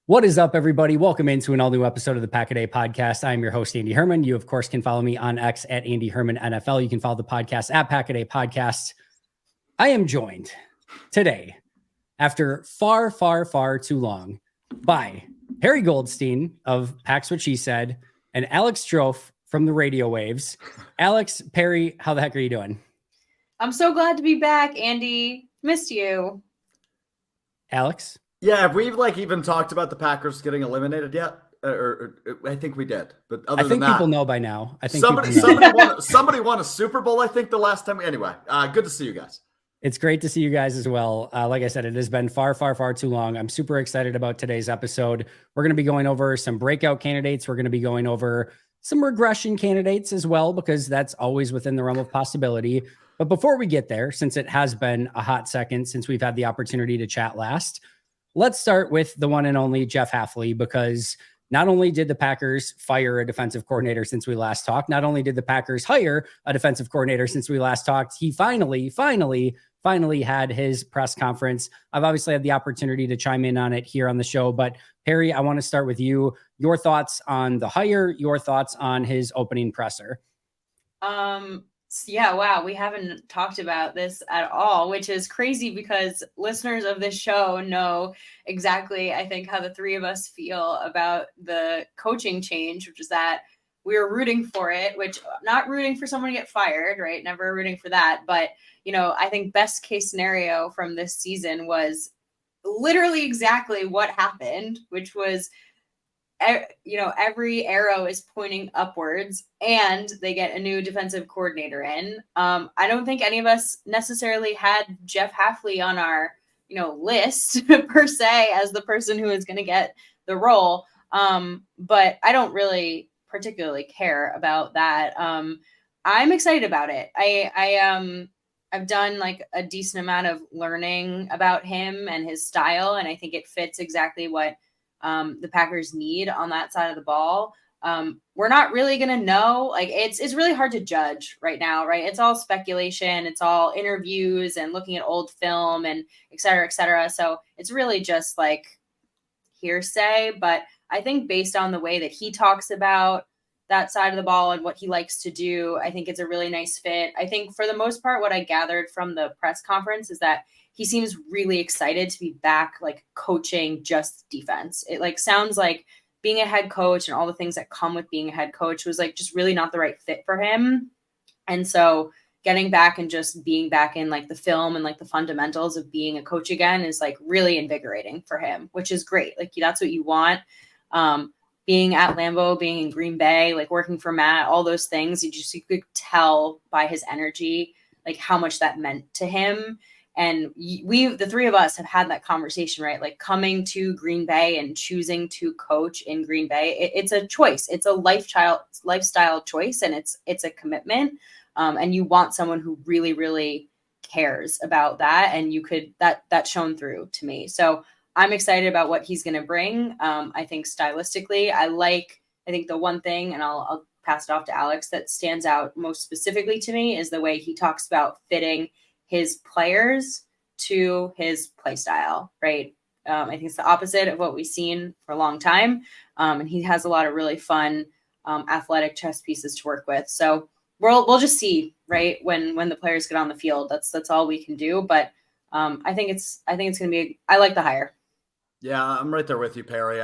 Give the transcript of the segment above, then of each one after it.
What is up, everybody? Welcome into an all-new episode of the Pack a Day podcast. I'm your host, Andy Herman. You, of course, can follow me on X at Andy Herman NFL. You can follow the podcast at Pack a Day Podcast. I am joined today, after far too long, by Perri Goldstein of Pack's What She Said and Alex Strofe from the Radio Waves. Alex, Perri, how the heck are you doing? I'm so glad to be back, Andy. Missed you. Alex? Yeah, have we even talked about the Packers getting eliminated yet? Or I think we did, but other than that, people know by now. I think somebody won a Super Bowl. I think the last time. Anyway, good to see you guys. It's great to see you guys as well. Like I said, it has been far too long. I'm super excited about today's episode. We're going to be going over some breakout candidates. We're going to be going over some regression candidates as well, because that's always within the realm of possibility. But before we get there, since it has been a hot second since we've had the opportunity to chat last, let's start with the one and only Jeff Hafley, because not only did the Packers fire a defensive coordinator since we last talked, not only did the Packers hire a defensive coordinator since we last talked, he finally had his press conference. I've obviously had the opportunity to chime in on it here on the show, but Perri, I want to start with you. Your thoughts on the hire, your thoughts on his opening presser. Yeah, wow, we haven't talked about this at all, which is crazy because listeners of this show know exactly, I think, how the three of us feel about the coaching change, which is that we're rooting for it, which not rooting for someone to get fired, right? Never rooting for that. But, I think best case scenario from this season was literally exactly what happened, which was every arrow is pointing upwards and they get a new defensive coordinator in. I don't think any of us necessarily had Jeff Hafley on our, list per se as the person who is going to get the role. But I don't really particularly care about that. I'm excited about it. I've done like a decent amount of learning about him and his style, and I think it fits exactly what the Packers need on that side of the ball. We're not really going to know. Like it's really hard to judge right now, right? It's all speculation. It's all interviews and looking at old film and et cetera, et cetera. So it's really just like hearsay. But I think based on the way that he talks about that side of the ball and what he likes to do, I think it's a really nice fit. I think for the most part, what I gathered from the press conference is that he seems really excited to be back, like coaching just defense. It like sounds like being a head coach and all the things that come with being a head coach was like just really not the right fit for him. And so getting back and just being back in like the film and like the fundamentals of being a coach again is like really invigorating for him, which is great. Like that's what you want. Being at Lambeau, being in Green Bay, like working for Matt, all those things, you could tell by his energy, like how much that meant to him. And the three of us have had that conversation, right? Like coming to Green Bay and choosing to coach in Green Bay. It's a choice. It's a lifestyle choice. And it's a commitment. And you want someone who really, really cares about that. And that shone through to me. So I'm excited about what he's going to bring. I think stylistically, I think the one thing, and I'll pass it off to Alex, that stands out most specifically to me is the way he talks about fitting his players to his play style, right? I think it's the opposite of what we've seen for a long time. And he has a lot of really fun athletic chess pieces to work with. So we'll just see, right, when the players get on the field. That's all we can do. But I think it's going to be. I like the hire. Yeah, I'm right there with you, Perri.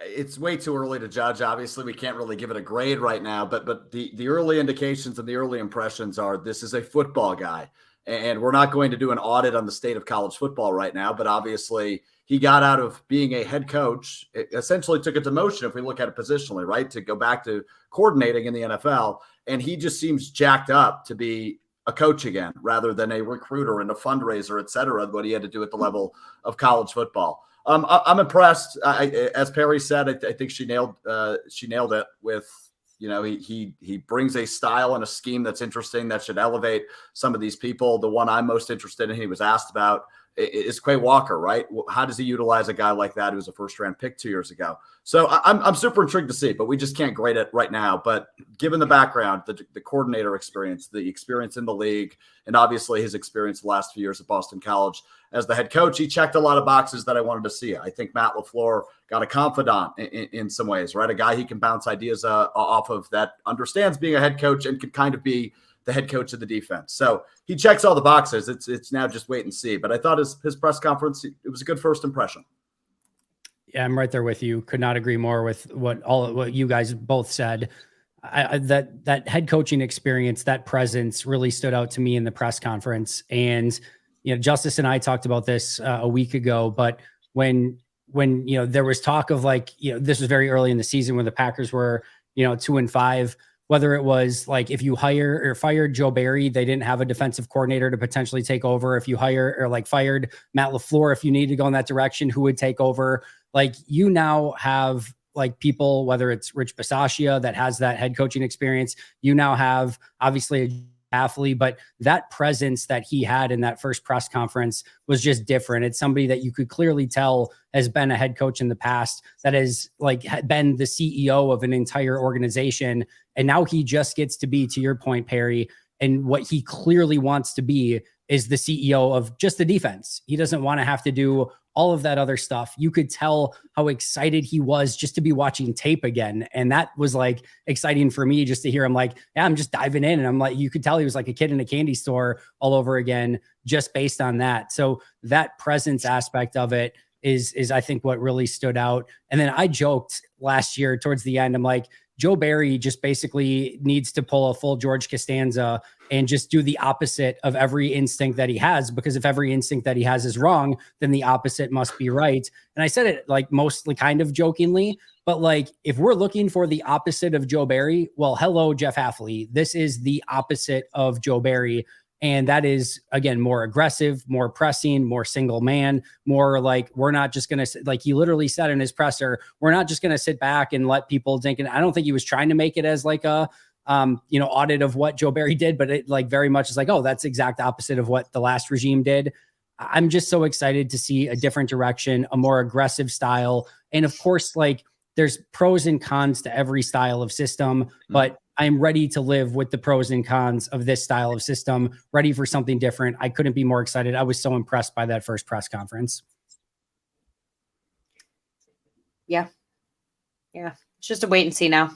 It's way too early to judge. Obviously, we can't really give it a grade right now. But the early indications and the early impressions are this is a football guy. And we're not going to do an audit on the state of college football right now, but obviously he got out of being a head coach, it essentially took a demotion if we look at it positionally, right, to go back to coordinating in the NFL. And he just seems jacked up to be a coach again rather than a recruiter and a fundraiser, et cetera, what he had to do at the level of college football. I'm impressed. As Perri said, I think she nailed it with, he brings a style and a scheme that's interesting that should elevate some of these people. The one I'm most interested in, he was asked about is Quay Walker, right? How does he utilize a guy like that who's a first-round pick 2 years ago? So I'm super intrigued to see, but we just can't grade it right now. But given the background, the coordinator experience, the experience in the league, and obviously his experience the last few years at Boston College as the head coach, he checked a lot of boxes that I wanted to see. I think Matt LaFleur got a confidant in some ways, right? A guy he can bounce ideas off of that understands being a head coach and could kind of be the head coach of the defense. So he checks all the boxes. It's now just wait and see. But I thought his press conference, it was a good first impression. Yeah, I'm right there with you. Could not agree more with what you guys both said. That head coaching experience, that presence really stood out to me in the press conference. And, Justice and I talked about this a week ago, but when there was talk of this was very early in the season when the Packers were, 2-5, whether it was like if you hire or fired Joe Barry, they didn't have a defensive coordinator to potentially take over. If you hire or fired Matt LaFleur, if you need to go in that direction, who would take over? You now have people, whether it's Rich Bisaccia that has that head coaching experience, you now have obviously a athlete, but that presence that he had in that first press conference was just different. It's somebody that you could clearly tell has been a head coach in the past, that has been the CEO of an entire organization. And now he just gets to be, to your point, Perri, and what he clearly wants to be is the CEO of just the defense. He doesn't want to have to do all of that other stuff. You could tell how excited he was just to be watching tape again. And that was exciting for me just to hear him yeah, I'm just diving in. And I'm you could tell he was like a kid in a candy store all over again, just based on that. So that presence aspect of it is I think what really stood out. And then I joked last year towards the end, I'm Joe Barry just basically needs to pull a full George Costanza and just do the opposite of every instinct that he has, because if every instinct that he has is wrong, then the opposite must be right. And I said it mostly kind of jokingly, but if we're looking for the opposite of Joe Barry, well, hello, Jeff Hafley. This is the opposite of Joe Barry. And that is, again, more aggressive, more pressing, more single man, more we're not just going to, he literally said in his presser, we're not just going to sit back and let people think. And I don't think he was trying to make it as a, audit of what Joe Barry did, but it very much is oh, that's exact opposite of what the last regime did. I'm just so excited to see a different direction, a more aggressive style. And of course, there's pros and cons to every style of system, but I'm ready to live with the pros and cons of this style of system, ready for something different. I couldn't be more excited. I was so impressed by that first press conference. Yeah. It's just a wait and see now.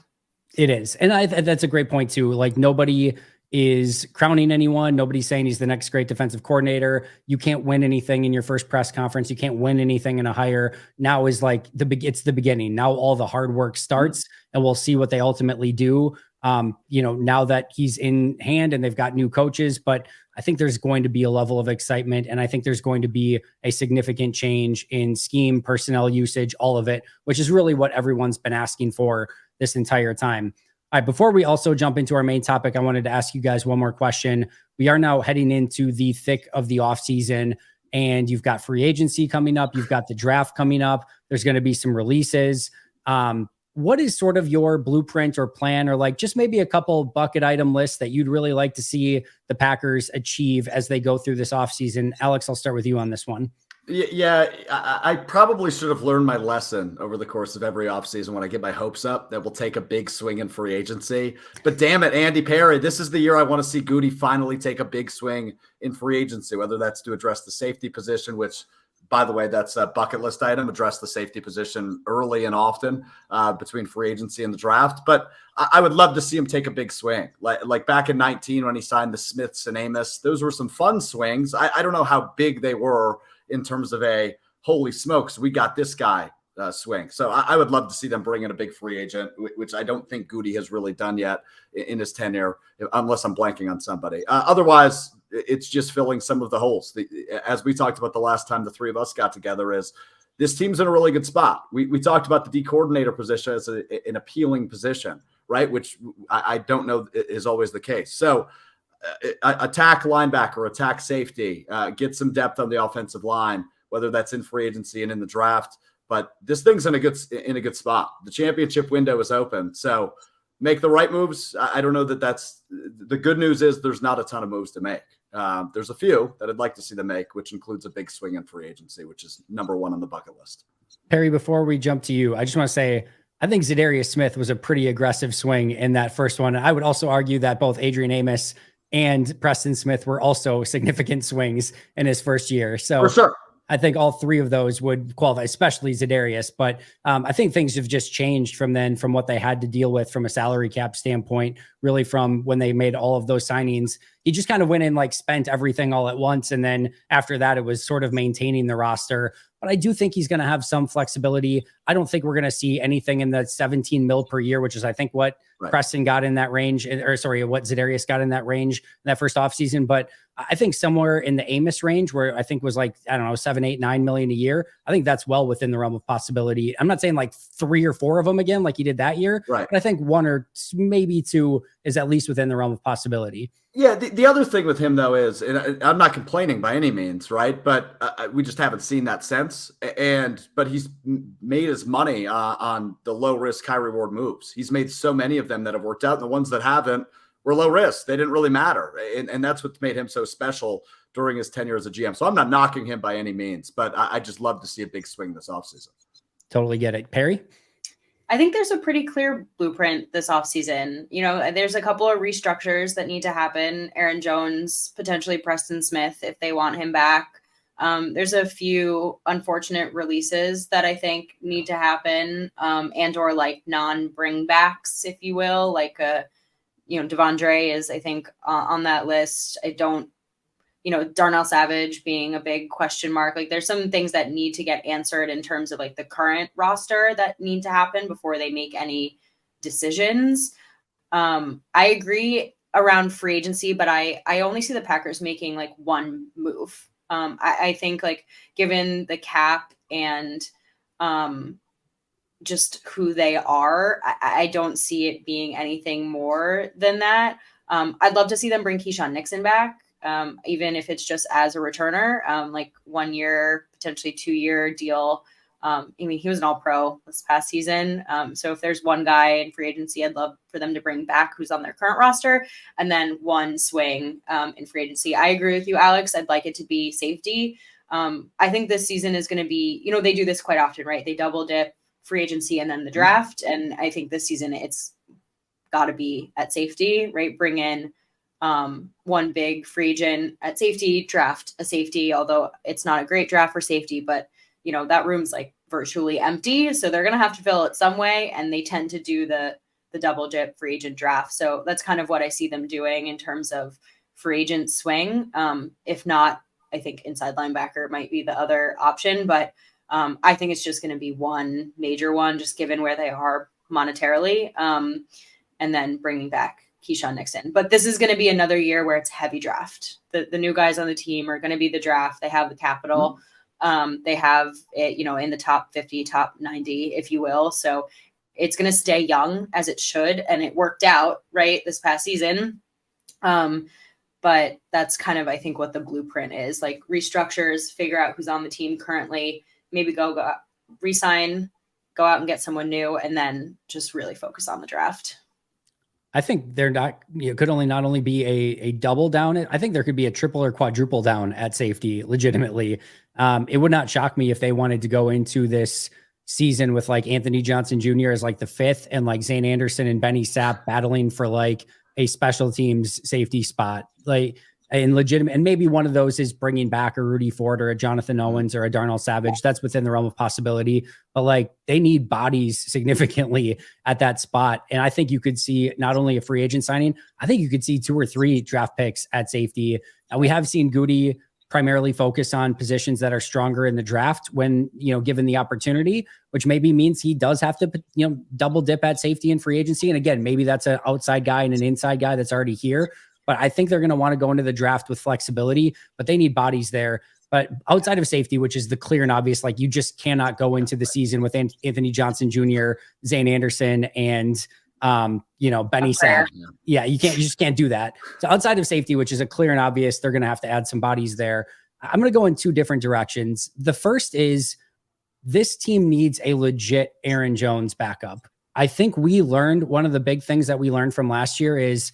It is. And that's a great point too. Nobody is crowning anyone. Nobody's saying he's the next great defensive coordinator. You can't win anything in your first press conference. You can't win anything in a hire. Now is it's the beginning. Now all the hard work starts, and we'll see what they ultimately do. Now that he's in hand and they've got new coaches, but I think there's going to be a level of excitement, and I think there's going to be a significant change in scheme, personnel usage, all of it, which is really what everyone's been asking for this entire time. All right, before we also jump into our main topic, I wanted to ask you guys one more question. We are now heading into the thick of the offseason, and you've got free agency coming up. You've got the draft coming up. There's going to be some releases. What is sort of your blueprint or plan, or just maybe a couple bucket item lists that you'd really like to see the Packers achieve as they go through this offseason? Alex, I'll start with you on this one. Yeah, I probably should have learned my lesson over the course of every offseason when I get my hopes up that we'll take a big swing in free agency. But damn it, Andy Perri, this is the year I want to see Goody finally take a big swing in free agency, whether that's to address the safety position, which, by the way, that's a bucket list item, address the safety position early and often between free agency and the draft. But I would love to see him take a big swing. Like back in 19 when he signed the Smiths and Amos, those were some fun swings. I don't know how big they were in terms of a holy smokes, we got this guy swing. So I would love to see them bring in a big free agent, which I don't think Goody has really done yet in his tenure, unless I'm blanking on somebody. Otherwise, it's just filling some of the holes. As we talked about the last time the three of us got together, is this team's in a really good spot. We talked about the D coordinator position as an appealing position, right? Which I don't know is always the case. So attack linebacker, attack safety, get some depth on the offensive line, whether that's in free agency and in the draft. But this thing's in a good spot. The championship window is open. So make the right moves. I don't know that that's the good news is there's not a ton of moves to make. There's a few that I'd like to see them make, which includes a big swing in free agency, which is number one on the bucket list. Perri, before we jump to you, I just want to say, I think Zadarius Smith was a pretty aggressive swing in that first one. I would also argue that both Adrian Amos and Preston Smith were also significant swings in his first year. So for sure, I think all three of those would qualify, especially Zadarius. But I think things have just changed from then, from what they had to deal with from a salary cap standpoint, really from when they made all of those signings. He just kind of went and like spent everything all at once. And then after that, it was sort of maintaining the roster. But I do think he's going to have some flexibility. I don't think we're going to see anything in the 17 mil per year, which is, I think, what Preston got in that range, or sorry, what Zadarius got in that range in that first offseason. But I think somewhere in the Amos range, where I think was like, I don't know, 7, 8, 9 million a year. I think that's well within the realm of possibility. I'm not saying like 3 or 4 of them again, like he did that year, right? But I think 1 or maybe 2 is at least within the realm of possibility. Yeah, the other thing with him, though, is, and I'm not complaining by any means, right? But we just haven't seen that since. But he's made his money on the low risk, high reward moves. He's made so many of them that have worked out, and the ones that haven't were low risk. They didn't really matter, and that's what made him so special during his tenure as a GM. So I'm not knocking him by any means, but I just love to see a big swing this offseason. Totally get it, Perri. I think there's a pretty clear blueprint this offseason. You know, there's a couple of restructures that need to happen. Aaron Jones, potentially Preston Smith, if they want him back. There's a few unfortunate releases that I think need to happen, and or like non-bring backs, if you will. Like, Devondre is, I think, on that list. Darnell Savage being a big question mark. Like, there's some things that need to get answered in terms of like the current roster that need to happen before they make any decisions. I agree around free agency, but I only see the Packers making like one move. I think, like, given the cap and just who they are, I don't see it being anything more than that. I'd love to see them bring Keyshawn Nixon back. Even if it's just as a returner, like 1 year, potentially 2-year deal. He was an all-pro this past season. So if there's one guy in free agency, I'd love for them to bring back who's on their current roster, and then one swing in free agency. I agree with you, Alex. I'd like it to be safety. I think this season is going to be, they do this quite often, right? They double dip free agency and then the draft. And I think this season it's got to be at safety, right? Bring in one big free agent at safety, draft a safety, although it's not a great draft for safety, but that room's like virtually empty. So they're going to have to fill it some way. And they tend to do the double dip free agent draft. So that's kind of what I see them doing in terms of free agent swing. If not, I think inside linebacker might be the other option, but I think it's just going to be one major one, just given where they are monetarily. And then bringing back Keyshawn Nixon. But this is going to be another year where it's heavy draft. The new guys on the team are going to be the draft. They have the capital. They have it, in the top 50, top 90, if you will. So it's going to stay young as it should. And it worked out right this past season. But that's kind of, I think, what the blueprint is, like restructures, figure out who's on the team currently, maybe go re-sign, go out and get someone new, and then just really focus on the draft. I think they're not, could only not only be a double down. I think there could be a triple or quadruple down at safety legitimately. It would not shock me if they wanted to go into this season with like Anthony Johnson Jr. as like the 5th and like Zane Anderson and Benny Sapp battling for like a special teams safety spot, like and legitimate. And maybe one of those is bringing back a Rudy Ford or a Jonathan Owens or a Darnell Savage. That's within the realm of possibility, but like they need bodies significantly at that spot. And I think you could see not only a free agent signing, I think you could see 2 or 3 draft picks at safety. And we have seen Goody primarily focus on positions that are stronger in the draft when, given the opportunity, which maybe means he does have to, double dip at safety and free agency. And again, maybe that's an outside guy and an inside guy that's already here. But I think they're going to want to go into the draft with flexibility, but they need bodies there. But outside of safety, which is the clear and obvious, like you just cannot go into the season with Anthony Johnson Jr., Zane Anderson, and Benny Sapp. Yeah, you just can't do that. So outside of safety, which is a clear and obvious, they're going to have to add some bodies there. I'm going to go in 2 different directions. The first is this team needs a legit Aaron Jones backup. I think one of the big things that we learned from last year is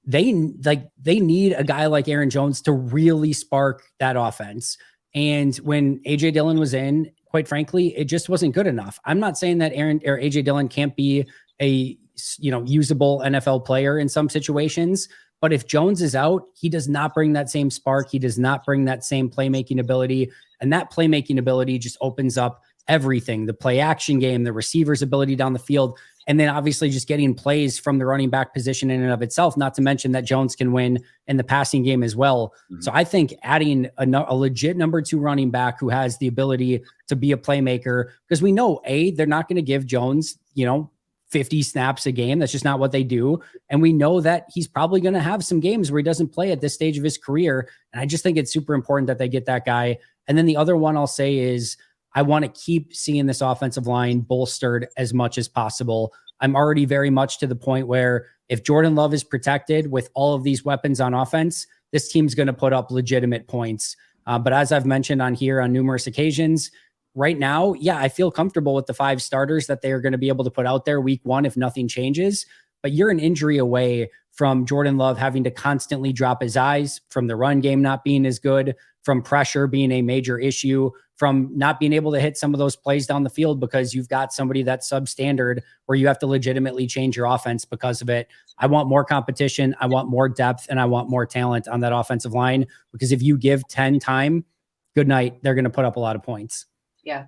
they need a guy like Aaron Jones to really spark that offense. And when AJ Dillon was in, quite frankly, it just wasn't good enough. I'm not saying that Aaron or AJ Dillon can't be a usable NFL player in some situations, but if Jones is out, he does not bring that same spark. He does not bring that same playmaking ability. And that playmaking ability just opens up everything, the play action game, the receiver's ability down the field, and then obviously just getting plays from the running back position in and of itself, not to mention that Jones can win in the passing game as well. Mm-hmm. So I think adding a legit number 2 running back who has the ability to be a playmaker, because we know, they're not going to give Jones, 50 snaps a game. That's just not what they do. And we know that he's probably going to have some games where he doesn't play at this stage of his career. And I just think it's super important that they get that guy. And then the other one I'll say is I want to keep seeing this offensive line bolstered as much as possible. I'm already very much to the point where if Jordan Love is protected with all of these weapons on offense, this team's going to put up legitimate points. But as I've mentioned on here on numerous occasions, right now, I feel comfortable with the 5 starters that they are going to be able to put out there week 1 if nothing changes. But you're an injury away from Jordan Love having to constantly drop his eyes, from the run game not being as good, from pressure being a major issue, from not being able to hit some of those plays down the field because you've got somebody that's substandard where you have to legitimately change your offense because of it. I want more competition. I want more depth, and I want more talent on that offensive line, because if you give 10 time, good night, they're going to put up a lot of points. Yeah,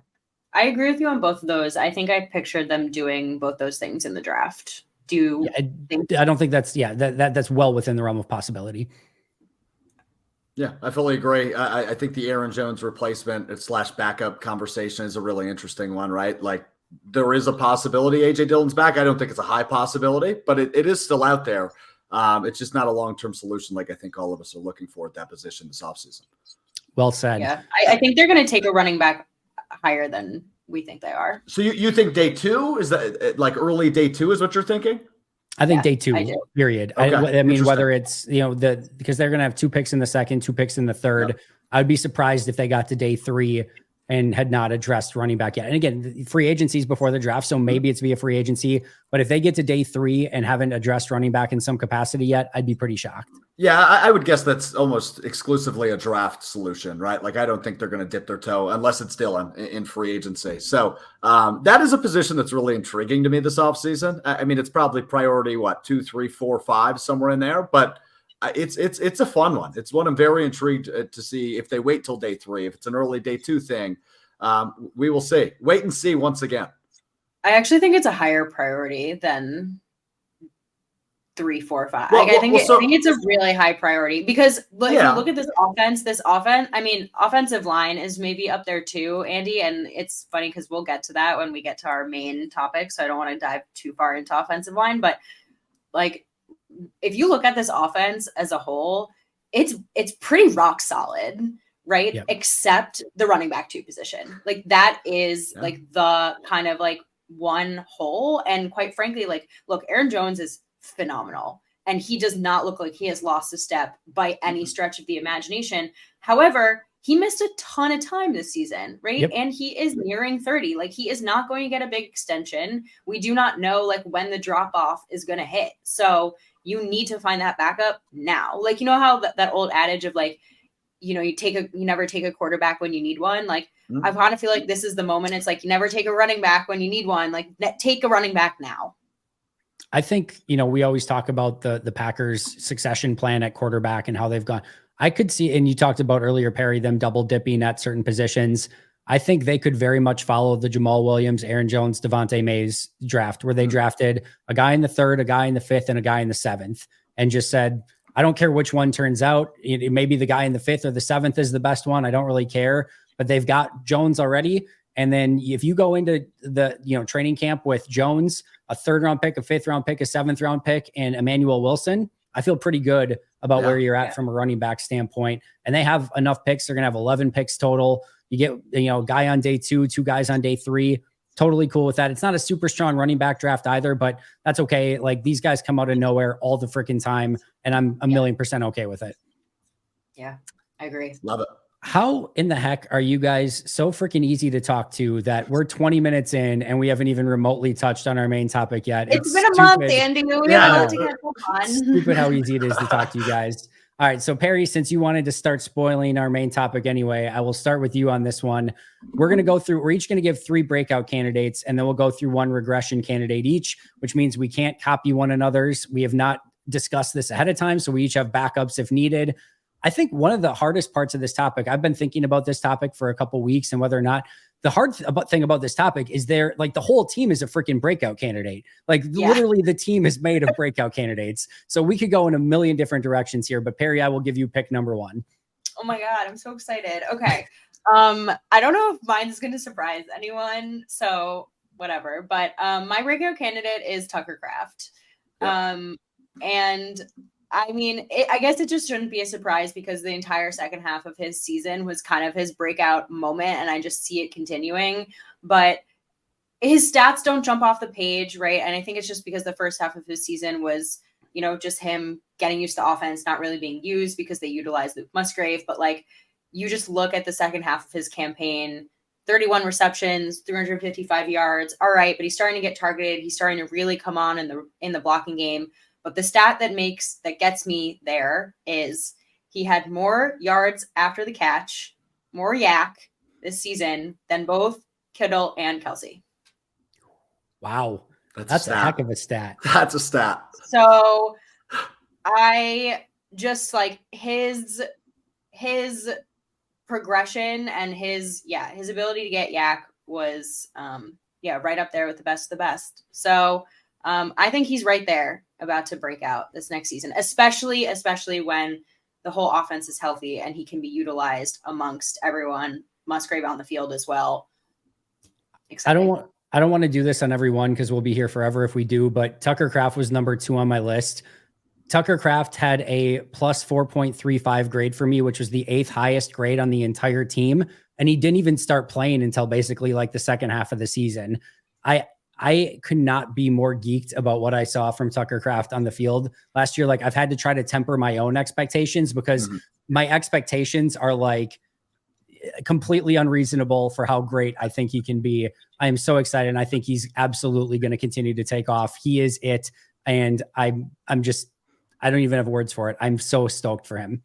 I agree with you on both of those. I think I pictured them doing both those things in the draft. I don't think that's that's well within the realm of possibility. Yeah, I fully agree. I think the Aaron Jones replacement / backup conversation is a really interesting one, right? Like, there is a possibility AJ Dillon's back. I don't think it's a high possibility, but it is still out there. It's just not a long-term solution like I think all of us are looking for at that position this offseason. Well said. Yeah, I think they're going to take a running back higher than we think they are. So you think day 2 is that like early day 2 is what you're thinking? I think day 2, period. Okay. I mean, whether it's, because they're going to have 2 picks in the second, 2 picks in the third. Yep. I would be surprised if they got to day 3 and had not addressed running back yet. And again, free agencies before the draft, so maybe it's via free agency. But if they get to day 3 and haven't addressed running back in some capacity yet, I'd be pretty shocked. Yeah, I would guess that's almost exclusively a draft solution, right? Like, I don't think they're going to dip their toe unless it's Dillon in free agency. So that is a position that's really intriguing to me this offseason. I mean, it's probably priority, 2, 3, 4, 5, somewhere in there. But it's a fun one. It's one I'm very intrigued to see if they wait till day 3. If it's an early day 2 thing, we will see. Wait and see once again. I actually think it's a higher priority than 3, 4, 5. I think it's a really high priority because if you look at this offense, I mean, offensive line is maybe up there too, Andy. And it's funny because we'll get to that when we get to our main topic. So I don't want to dive too far into offensive line, but like, if you look at this offense as a whole, it's pretty rock solid, right? Yep. Except the running back 2 position. Like, that is like the kind of like one hole. And quite frankly, like, look, Aaron Jones is phenomenal, and he does not look like he has lost a step by any stretch of the imagination. However, he missed a ton of time this season, right? Yep. And he is nearing 30. Like, he is not going to get a big extension. We do not know like when the drop off is going to hit. So you need to find that backup now. Like, how that old adage of like, you never take a quarterback when you need one. Like, I kind of feel like this is the moment. It's like, you never take a running back when you need one. Like, take a running back now. I think, we always talk about the Packers succession plan at quarterback and how they've gone. I could see, and you talked about earlier, Perri, them double dipping at certain positions. I think they could very much follow the Jamal Williams, Aaron Jones, Devontae Mays draft, where they drafted a guy in the 3rd, a guy in the 5th, and a guy in the 7th, and just said, I don't care which one turns out. It may be the guy in the 5th or the 7th is the best one. I don't really care, but they've got Jones already. And then if you go into the training camp with Jones, a 3rd round pick, a 5th round pick, a 7th round pick, and Emmanuel Wilson, I feel pretty good about where you're at from a running back standpoint. And they have enough picks. They're going to have 11 picks total. You get, a guy on day 2, 2 guys on day 3. Totally cool with that. It's not a super strong running back draft either, but that's okay. Like, these guys come out of nowhere all the freaking time, and I'm a million% okay with it. Yeah, I agree. Love it. How in the heck are you guys so freaking easy to talk to that we're 20 minutes in and we haven't even remotely touched on our main topic yet? It's been a month, Andy. We have a lot to catch up on. Stupid how easy it is to talk to you guys. All right. So Perri, since you wanted to start spoiling our main topic anyway, I will start with you on this one. We're going to go through, we're each going to give 3 breakout candidates, and then we'll go through 1 regression candidate each, which means we can't copy one another's. We have not discussed this ahead of time, so we each have backups if needed. I think one of the hardest parts of this topic, I've been thinking about this topic for a couple weeks, and whether or not the hard thing about this topic is like the whole team is a freaking breakout candidate. Like literally the team is made of breakout candidates. So we could go in a million different directions here, but Perri, I will give you pick number 1. Oh my God. I'm so excited. Okay. I don't know if mine is going to surprise anyone, so whatever, but my breakout candidate is Tucker Kraft. And I mean, I guess it just shouldn't be a surprise because the entire second half of his season was kind of his breakout moment, and I just see it continuing. But his stats don't jump off the page, right? And I think it's just because the first half of his season was, you know, just him getting used to offense, not really being used because they utilized Luke Musgrave. But like, you just look at the second half of his campaign, 31 receptions, 355 yards. All right, but he's starting to get targeted. He's starting to really come on in the blocking game. But the stat that gets me there is he had more yards after the catch, more yak this season than both Kittle and Kelsey. Wow. That's a heck of a stat. That's a stat. So I just like his progression and his ability to get yak was right up there with the best of the best. So I think he's right there about to break out this next season, especially when the whole offense is healthy and he can be utilized amongst everyone, Musgrave on the field as well. Exciting. I don't want to do this on every one because we'll be here forever if we do, but Tucker Kraft was number 2 on my list. Tucker Kraft had a plus 4.35 grade for me, which was the 8th highest grade on the entire team. And he didn't even start playing until basically like the second half of the season. I could not be more geeked about what I saw from Tucker Kraft on the field last year. Like I've had to try to temper my own expectations because my expectations are like completely unreasonable for how great I think he can be. I am so excited. And I think he's absolutely going to continue to take off. He is it. And I don't even have words for it. I'm so stoked for him.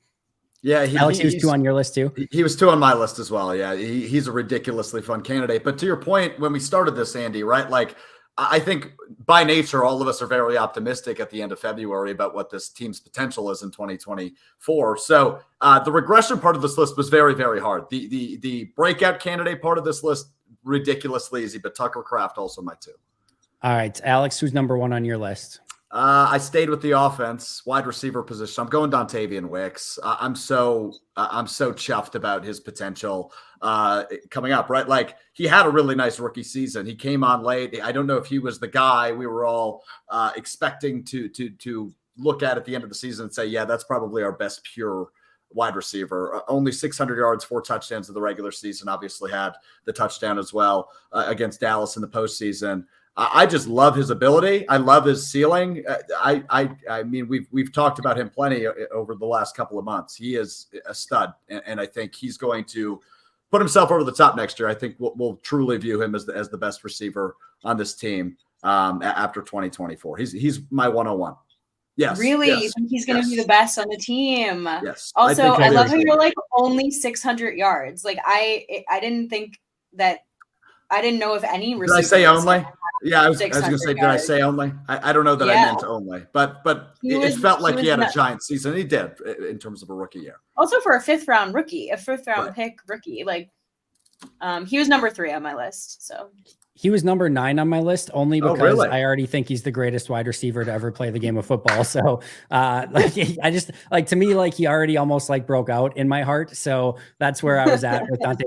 Yeah, Alex, he was 2 on your list too. He was 2 on my list as well. Yeah, he's a ridiculously fun candidate. But to your point, when we started this, Andy, right? Like, I think by nature, all of us are very optimistic at the end of February about what this team's potential is in 2024. So the regression part of this list was very, very hard. The breakout candidate part of this list, ridiculously easy. But Tucker Kraft also my 2. All right, Alex, who's number 1 on your list? I stayed with the offense, wide receiver position. I'm going Dontavian Wicks. I'm so chuffed about his potential coming up, right? Like he had a really nice rookie season. He came on late. I don't know if he was the guy we were all expecting to look at the end of the season and say, yeah, that's probably our best pure wide receiver. Only 600 yards, 4 touchdowns in the regular season. Obviously had the touchdown as well against Dallas in the postseason. I just love his ability. I love his ceiling. I mean, we've talked about him plenty over the last couple of months. He is a stud, and I think he's going to put himself over the top next year. I think we'll truly view him as the best receiver on this team after 2024. He's my 101. Yes. Really? Yes, you think he's going to be the best on the team? Yes. Also, I love how you're like only 600 yards. Like I didn't think that. I didn't know if any. Did I say only? Yeah, I was going to say, did I say only? I don't know that I meant only, but it felt like he had a giant season. He did in terms of a rookie year. Also for a 5th round pick rookie, like he was number 3 on my list. So he was number 9 on my list only because I already think he's the greatest wide receiver to ever play the game of football. So I just like, to me, like he already almost like broke out in my heart. So that's where I was at with Dante.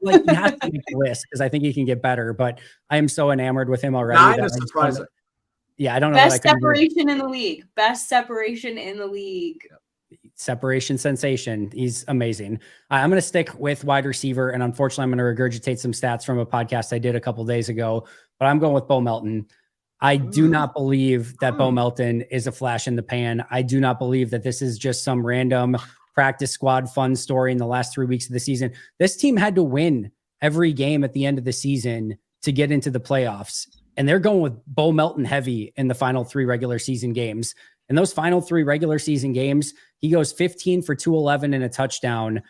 Like he has to make the list because I think he can get better, but I am so enamored with him already. 9 is surprising. Yeah, I don't know. Best separation in the league. Best separation in the league. Separation sensation. He's amazing. I'm going to stick with wide receiver, and unfortunately, I'm going to regurgitate some stats from a podcast I did a couple days ago, but I'm going with Bo Melton. I do not believe that Bo Melton is a flash in the pan. I do not believe that this is just some random practice squad fun story in the last 3 weeks of the season. This team had to win every game at the end of the season to get into the playoffs. And they're going with Bo Melton heavy in the final 3 regular season games. And those final 3 regular season games, he goes 15 for 211 and a touchdown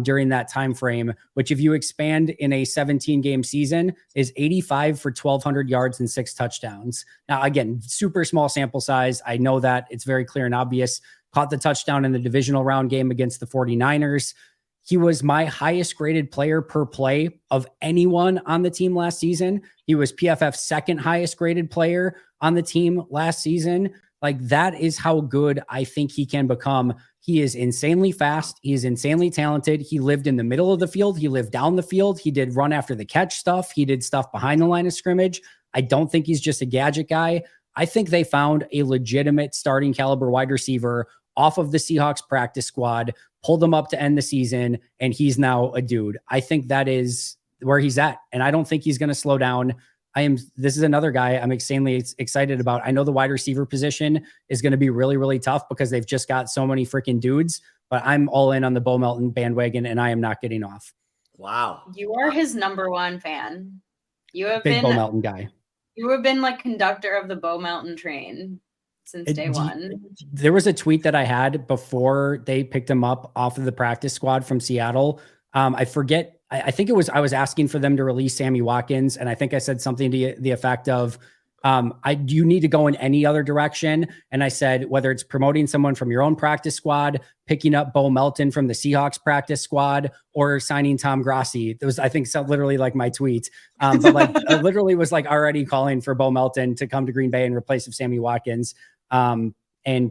during that time frame, which if you expand in a 17 game season is 85 for 1,200 yards and 6 touchdowns. Now, again, super small sample size. I know that it's very clear and obvious. Caught the touchdown in the divisional round game against the 49ers. He was my highest graded player per play of anyone on the team last season. He was PFF's second highest graded player on the team last season. Like, that is how good I think he can become. He is insanely fast. He is insanely talented. He lived in the middle of the field. He lived down the field. He did run after the catch stuff. He did stuff behind the line of scrimmage. I don't think he's just a gadget guy. I think they found a legitimate starting caliber wide receiver off of the Seahawks practice squad, pulled him up to end the season, and he's now a dude. I think that is where he's at. And I don't think he's going to slow down. This is another guy I'm insanely excited about. I know the wide receiver position is going to be really, really tough because they've just got so many freaking dudes, but I'm all in on the Bo Melton bandwagon and I am not getting off. Wow. You are his number 1 fan. You have Big been Bo Melton guy. You have been like conductor of the Bo Melton train since day one. There was a tweet that I had before they picked him up off of the practice squad from Seattle. I forget. I think it was, I was asking for them to release Sammy Watkins. And I think I said something to the effect of, do you need to go in any other direction? And I said, whether it's promoting someone from your own practice squad, picking up Bo Melton from the Seahawks practice squad, or signing Tom Grassi. It was, I think, so literally like my tweet. But like, I literally was like already calling for Bo Melton to come to Green Bay in replace of Sammy Watkins. And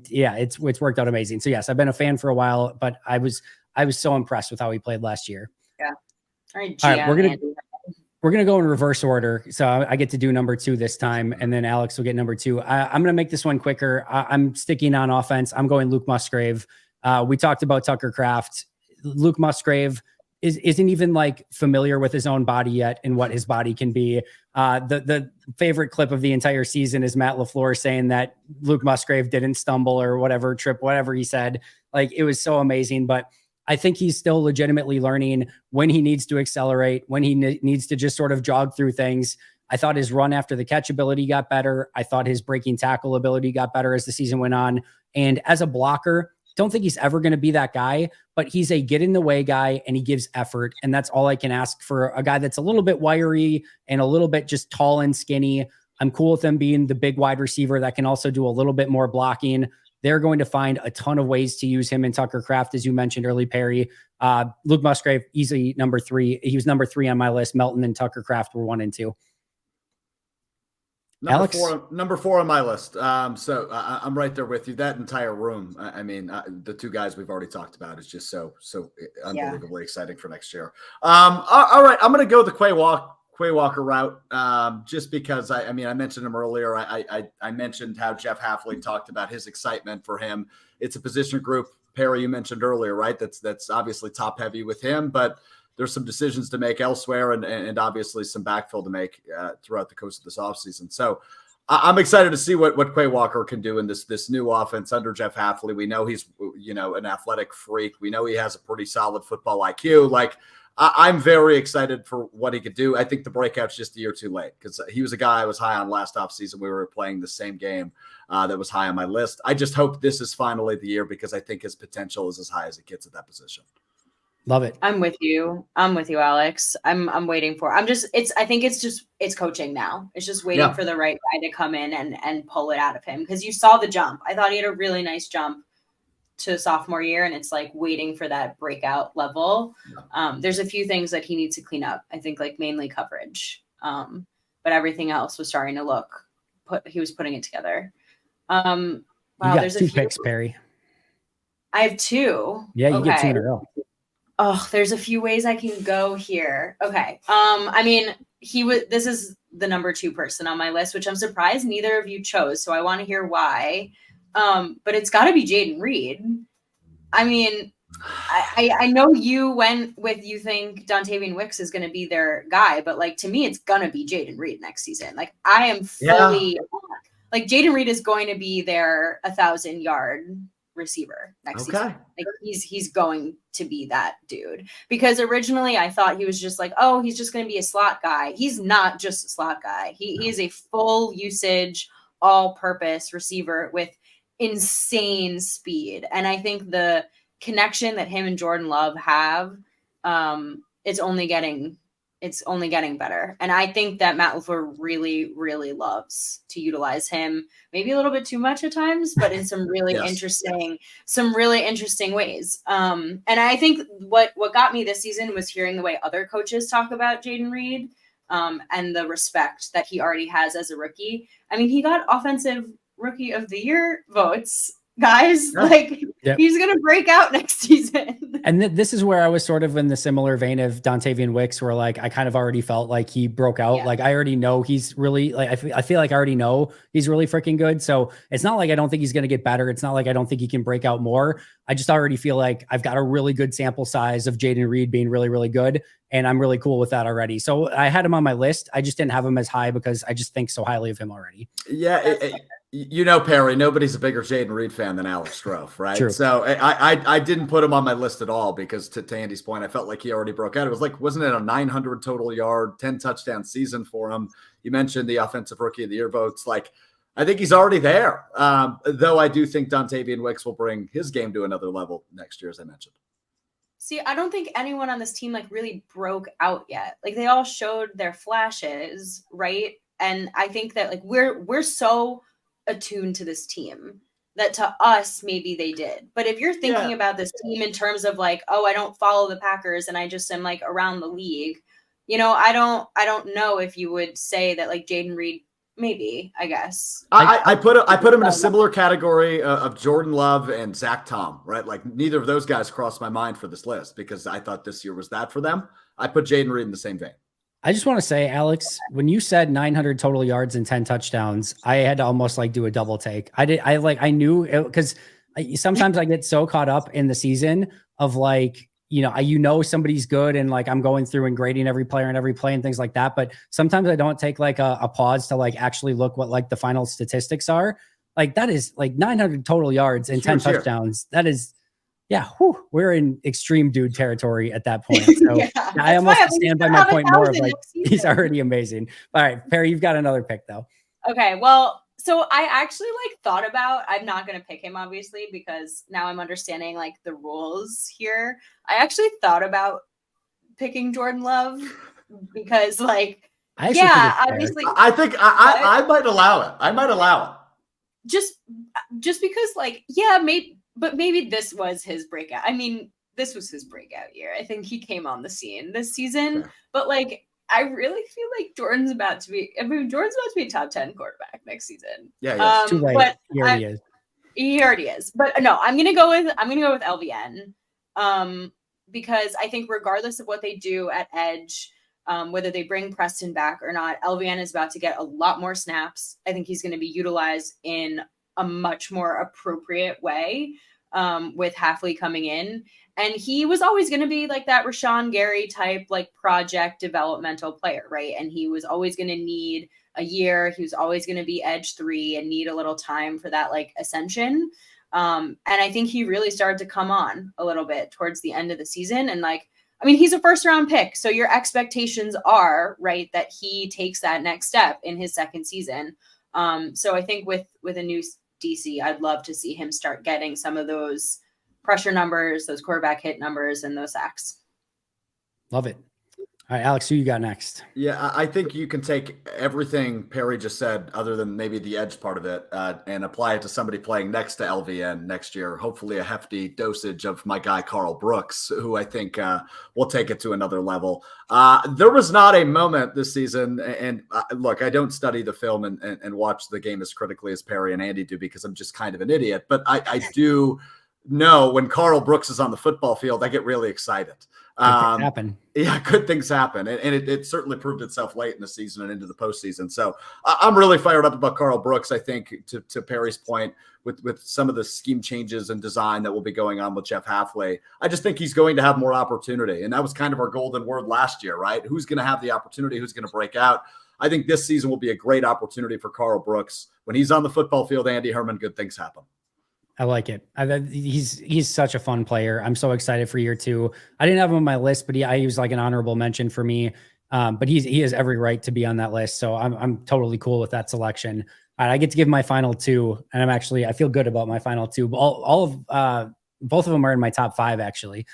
yeah, it's worked out amazing. So yes, I've been a fan for a while, but I was so impressed with how he played last year. Yeah. All right, we're gonna go in reverse order. So I get to do number 2 this time, and then Alex will get number 2. I'm gonna make this one quicker. I'm sticking on offense. I'm going Luke Musgrave. We talked about Tucker Kraft. Luke Musgrave isn't even like familiar with his own body yet and what his body can be. The favorite clip of the entire season is Matt LaFleur saying that Luke Musgrave didn't stumble or whatever, trip, whatever he said. Like, it was so amazing, but I think he's still legitimately learning when he needs to accelerate, when he needs to just sort of jog through things. I thought his run after the catch ability got better. I thought his breaking tackle ability got better as the season went on. And as a blocker, don't think he's ever going to be that guy, but he's a get in the way guy and he gives effort. And that's all I can ask for a guy that's a little bit wiry and a little bit just tall and skinny. I'm cool with him being the big wide receiver that can also do a little bit more blocking. They're going to find a ton of ways to use him and Tucker Kraft, as you mentioned early, Perri. Luke Musgrave, easily number 3. He was number 3 on my list. Melton and Tucker Kraft were 1 and 2. Number four on my list. So I'm right there with you. That entire room. I mean, the 2 guys we've already talked about is just so unbelievably exciting for next year. All right, I'm going to go the Quay Walker route, just because I mentioned him earlier. I mentioned how Jeff Hafley talked about his excitement for him. It's a position group, Perri, you mentioned earlier, right? That's obviously top heavy with him, but there's some decisions to make elsewhere and obviously some backfill to make throughout the course of this offseason. So I'm excited to see what Quay Walker can do in this new offense under Jeff Hafley. We know he's, an athletic freak. We know he has a pretty solid football IQ. Like, I'm very excited for what he could do. I think the breakout's just a year too late because he was a guy I was high on last offseason. We were playing the same game that was high on my list. I just hope this is finally the year because I think his potential is as high as it gets at that position. Love it. I'm with you, Alex. I'm waiting for, I think it's coaching now. It's just waiting for the right guy to come in and pull it out of him. Because you saw the jump. I thought he had a really nice jump to sophomore year, and it's like waiting for that breakout level. There's a few things that he needs to clean up. I think like mainly coverage. But everything else was starting to look, he was putting it together. Wow, you got there's 2 picks, Perri. I have 2. Yeah, you get 2 in a row. Oh, there's a few ways I can go here. Okay. This is the number 2 person on my list, which I'm surprised neither of you chose. So I want to hear why. But it's got to be Jayden Reed. I mean, I know you went with, you think Dontavian Wicks is going to be their guy, but like, to me, it's going to be Jayden Reed next season. Like, I am fully like, Jayden Reed is going to be their 1,000-yard receiver next Okay. season. Like he's going to be that dude. Because originally I thought he was just like, oh, he's just going to be a slot guy. He's not just a slot guy. He is a full usage, all-purpose receiver with insane speed. And I think the connection that him and Jordan Love have, it's only getting better. And I think that Matt LaFleur really, really loves to utilize him, maybe a little bit too much at times, but in some really interesting ways. And I think what got me this season was hearing the way other coaches talk about Jayden Reed, and the respect that he already has as a rookie. I mean, he got offensive rookie of the year votes, guys. He's going to break out next season. And this is where I was sort of in the similar vein of Dontavian Wicks, where like I kind of already felt like he broke out. Yeah. Like I already know he's really like I feel like I already know he's really freaking good. So it's not like I don't think he's going to get better. It's not like I don't think he can break out more. I just already feel like I've got a really good sample size of Jayden Reed being really, really good. And I'm really cool with that already. So I had him on my list. I just didn't have him as high because I just think so highly of him already. Yeah. You know, Perry, nobody's a bigger Jayden Reed fan than Alex Strofe, right? True. So I didn't put him on my list at all because to Andy's point, I felt like he already broke out. It was like, wasn't it a 900 total yard, 10 touchdown season for him? You mentioned the offensive rookie of the year votes. Like, I think he's already there. Though I do think Dontavian Wicks will bring his game to another level next year, as I mentioned. See, I don't think anyone on this team like really broke out yet. Like they all showed their flashes, right? And I think that like we're so attuned to this team that to us maybe they did. But if you're thinking about this team in terms of like, oh, I don't follow the Packers and I just am like around the league, you know, I don't know if you would say that like Jayden Reed, maybe, I guess. I put him in a similar category of Jordan Love and Zach Tom, right? Like neither of those guys crossed my mind for this list because I thought this year was that for them. I put Jayden Reed in the same vein. I just want to say, Alex, when you said 900 total yards and 10 touchdowns, I had to almost like do a double take. I knew it because sometimes I get so caught up in the season of like, somebody's good and like I'm going through and grading every player and every play and things like that. But sometimes I don't take like a pause to like actually look what like the final statistics are. Like that is like 900 total yards and 10 touchdowns. That is, we're in extreme dude territory at that point. So I almost stand by my point more of like, he's already amazing. All right, Perri, you've got another pick though. Okay, well, so I actually like thought about, I'm not going to pick him obviously, because now I'm understanding like the rules here. I actually thought about picking Jordan Love because like, obviously. I think I might allow it. I might allow it. Just because like, maybe this was his breakout. I mean, this was his breakout year. I think he came on the scene this season, but like, I really feel like Jordan's about to be a top 10 quarterback next season. Yeah. Too late. But he already is. He already is. But no, I'm gonna go with LVN. Because I think regardless of what they do at edge, whether they bring Preston back or not, LVN is about to get a lot more snaps. I think he's going to be utilized in a much more appropriate way, with Hafley coming in. And he was always going to be like that Rashawn Gary type, like project developmental player, right? And he was always going to need a year. He was always going to be edge 3 and need a little time for that like ascension. And I think he really started to come on a little bit towards the end of the season. And like, I mean, he's a first round pick. So your expectations are right that he takes that next step in his second season. So I think with a new DC, I'd love to see him start getting some of those pressure numbers, those quarterback hit numbers, and those sacks. Love it. All right, Alex, who you got next? Yeah, I think you can take everything Perri just said, other than maybe the edge part of it, and apply it to somebody playing next to LVN next year. Hopefully a hefty dosage of my guy, Carl Brooks, who I think will take it to another level. There was not a moment this season, and look, I don't study the film and watch the game as critically as Perri and Andy do because I'm just kind of an idiot, but I do know when Carl Brooks is on the football field, I get really excited. Good things happen. Yeah, good things happen. And it certainly proved itself late in the season and into the postseason. So I'm really fired up about Carl Brooks. I think to Perry's point with some of the scheme changes and design that will be going on with Jeff Hafley, I just think he's going to have more opportunity. And that was kind of our golden word last year, right? Who's going to have the opportunity? Who's going to break out? I think this season will be a great opportunity for Carl Brooks. When he's on the football field, Andy Herman, good things happen. I like it. He's such a fun player. I'm so excited for year 2. I didn't have him on my list, but he was like an honorable mention for me. But he has every right to be on that list. So I'm totally cool with that selection. All right, I get to give my final 2, and I feel good about my final 2. Both of them are in my top 5 actually.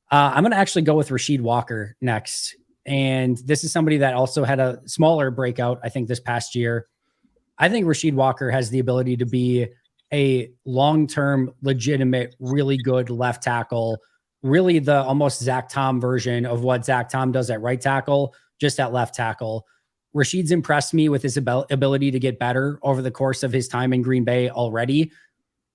I'm going to actually go with Rasheed Walker next. And this is somebody that also had a smaller breakout, I think, this past year. I think Rasheed Walker has the ability to be a long-term, legitimate, really good left tackle, really the almost Zach Tom version of what Zach Tom does at right tackle, just at left tackle. Rasheed's impressed me with his ability to get better over the course of his time in Green Bay already.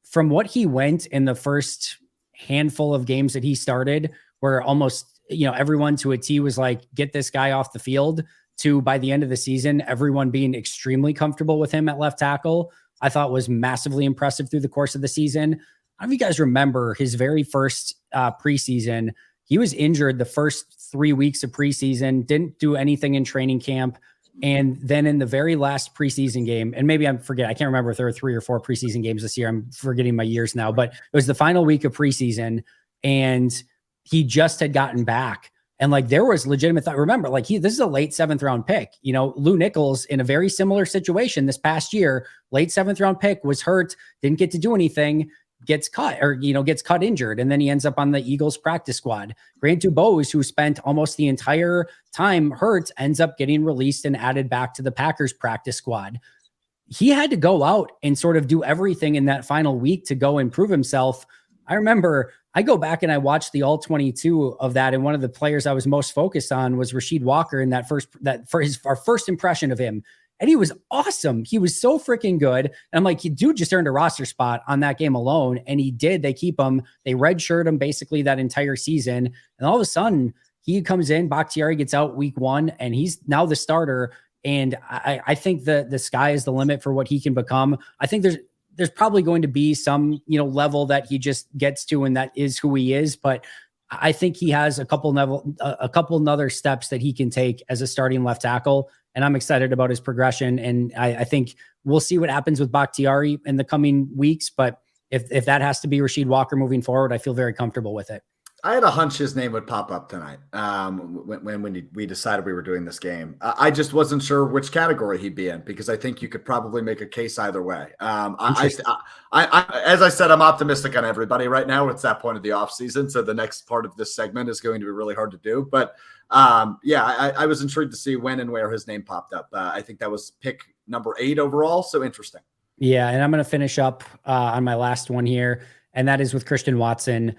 From what he went in the first handful of games that he started, where almost, everyone to a T was like, get this guy off the field, to by the end of the season, everyone being extremely comfortable with him at left tackle, I thought was massively impressive through the course of the season. I don't know if you guys remember his very first preseason. He was injured the first 3 weeks of preseason, didn't do anything in training camp. And then in the very last preseason game, and maybe I can't remember if there were 3 or 4 preseason games this year. I'm forgetting my years now, but it was the final week of preseason and he just had gotten back. And like, there was legitimate thought. Remember, like this is a late 7th round pick. Lou Nichols in a very similar situation this past year, late 7th round pick, was hurt, didn't get to do anything, gets cut injured. And then he ends up on the Eagles practice squad. Grant Dubose, who spent almost the entire time hurt, ends up getting released and added back to the Packers practice squad. He had to go out and sort of do everything in that final week to go and prove himself. I remember I go back and I watched the all 22 of that. And one of the players I was most focused on was Rasheed Walker in our first impression of him. And he was awesome. He was so freaking good. And I'm like, dude just earned a roster spot on that game alone. And he did. They keep him. They redshirt him basically that entire season. And all of a sudden he comes in, Bakhtiari gets out week 1, and he's now the starter. And I think the sky is the limit for what he can become. I think there's probably going to be some, level that he just gets to, and that is who he is. But I think he has a couple other steps that he can take as a starting left tackle. And I'm excited about his progression. And I think we'll see what happens with Bakhtiari in the coming weeks. But if that has to be Rasheed Walker moving forward, I feel very comfortable with it. I had a hunch his name would pop up tonight when we decided we were doing this game. I just wasn't sure which category he'd be in, because I think you could probably make a case either way. As I said, I'm optimistic on everybody right now. It's that point of the offseason, so the next part of this segment is going to be really hard to do. But I was intrigued to see when and where his name popped up. I think that was pick number 8 overall, so interesting. Yeah, and I'm going to finish up on my last one here, and that is with Christian Watson.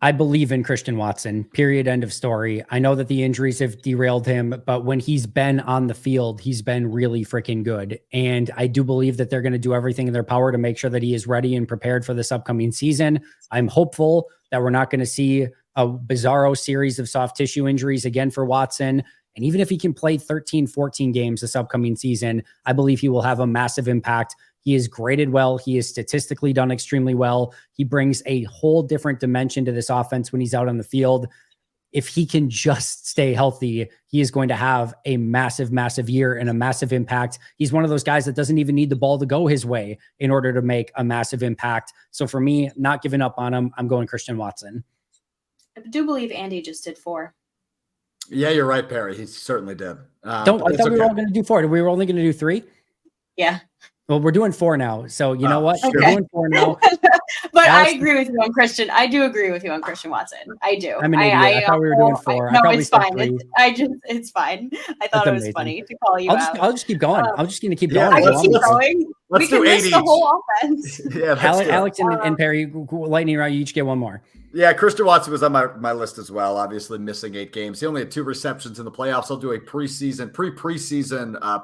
I believe in Christian Watson, period, end of story. I know that the injuries have derailed him, but when he's been on the field, he's been really freaking good. And I do believe that they're going to do everything in their power to make sure that he is ready and prepared for this upcoming season. I'm hopeful that we're not going to see a bizarro series of soft tissue injuries again for Watson. And even if he can play 13, 14 games this upcoming season, I believe he will have a massive impact. He is graded well. He is statistically done extremely well. He brings a whole different dimension to this offense when he's out on the field. If he can just stay healthy, he is going to have a massive, massive year and a massive impact. He's one of those guys that doesn't even need the ball to go his way in order to make a massive impact. So for me, not giving up on him, I'm going Christian Watson. I do believe Andy just did 4. Yeah, you're right, Perri. He certainly did. I thought we were all going to do 4. We were only going to do 3? Yeah. Well, we're doing 4 now. So you know what? Okay. We're doing 4 now. But I agree with you on Christian. I do agree with you on Christian Watson. I do. I'm an idiot. I thought we were doing 4. No, it's fine. It's fine. I thought it was funny to call you out. I'll just keep going. I'm just going to keep going. I can keep going. Let's we do can 8 miss each. the whole offense. Yeah, Alex and Perri, lightning round. You each get one more. Yeah, Christian Watson was on my list as well. Obviously, missing 8 games. He only had 2 receptions in the playoffs. I'll do a preseason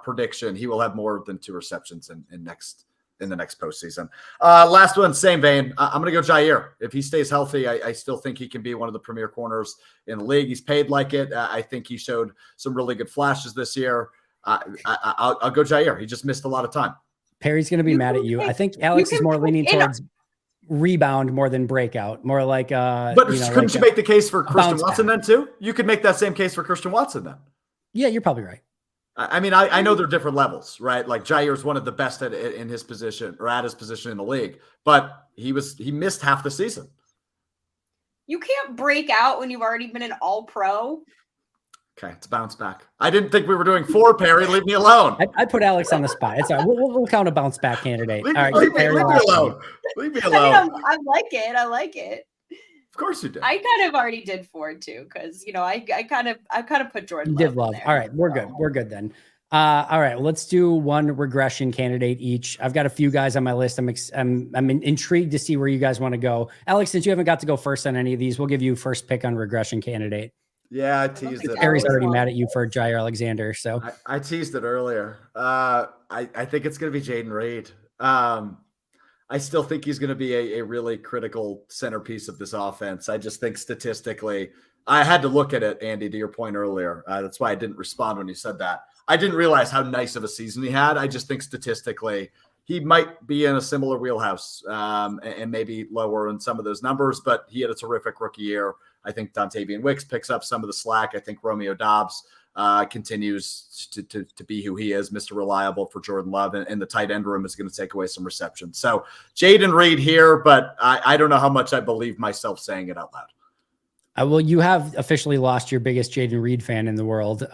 prediction. He will have more than 2 receptions in the next postseason. Last one, same vein. I'm going to go Jair. If he stays healthy, I still think he can be one of the premier corners in the league. He's paid like it. I think he showed some really good flashes this year. I'll go Jair. He just missed a lot of time. Perry's going to be mad at you. I think Alex is more leaning towards rebound more than breakout. More like but couldn't you make the case for Christian Watson then too? You could make that same case for Christian Watson then. Yeah, you're probably right. I mean, I know they're different levels, right? Like Jair's one of the best in his position or at his position in the league, but he missed half the season. You can't break out when you've already been an all-pro. Okay, it's a bounce back. I didn't think we were doing 4, Perri. Leave me alone. I put Alex on the spot. It's all right. We'll count a bounce back candidate. Leave, All right, leave me alone. Leave me alone. I mean, I like it. I like it. Of course you did. I kind of already did 4 too, because I kind of put Jordan. You did Love. All right, we're good. We're good then. All right, let's do one regression candidate each. I've got a few guys on my list. I'm intrigued to see where you guys want to go. Alex, since you haven't got to go first on any of these, we'll give you first pick on regression candidate. Yeah, I teased it. Perry's already mad at you for Jair Alexander. So I teased it earlier. I think it's going to be Jaden Reed. I still think he's going to be a really critical centerpiece of this offense. I just think statistically, I had to look at it, Andy, to your point earlier. That's why I didn't respond when you said that. I didn't realize how nice of a season he had. I just think statistically, he might be in a similar wheelhouse and maybe lower in some of those numbers, but he had a terrific rookie year. I think Dontavian Wicks picks up some of the slack. I think Romeo Dobbs continues to be who he is, Mr. Reliable for Jordan Love, and the tight end room is going to take away some reception. So Jaden Reed here, but I don't know how much I believe myself saying it out loud. Well, you have officially lost your biggest Jaden Reed fan in the world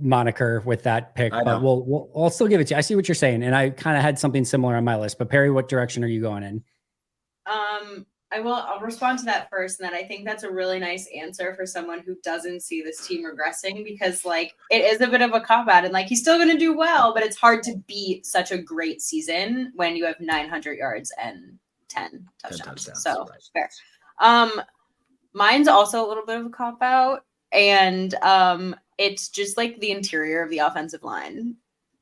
moniker with that pick, but I'll still give it to you. I see what you're saying, and I kind of had something similar on my list. But Perri, what direction are you going in? I'll respond to that first, and then I think that's a really nice answer for someone who doesn't see this team regressing, because like it is a bit of a cop-out, and like he's still going to do well, but it's hard to beat such a great season when you have 900 yards and 10 touchdowns. So right. Fair. Mine's also a little bit of a cop-out, and it's just like the interior of the offensive line.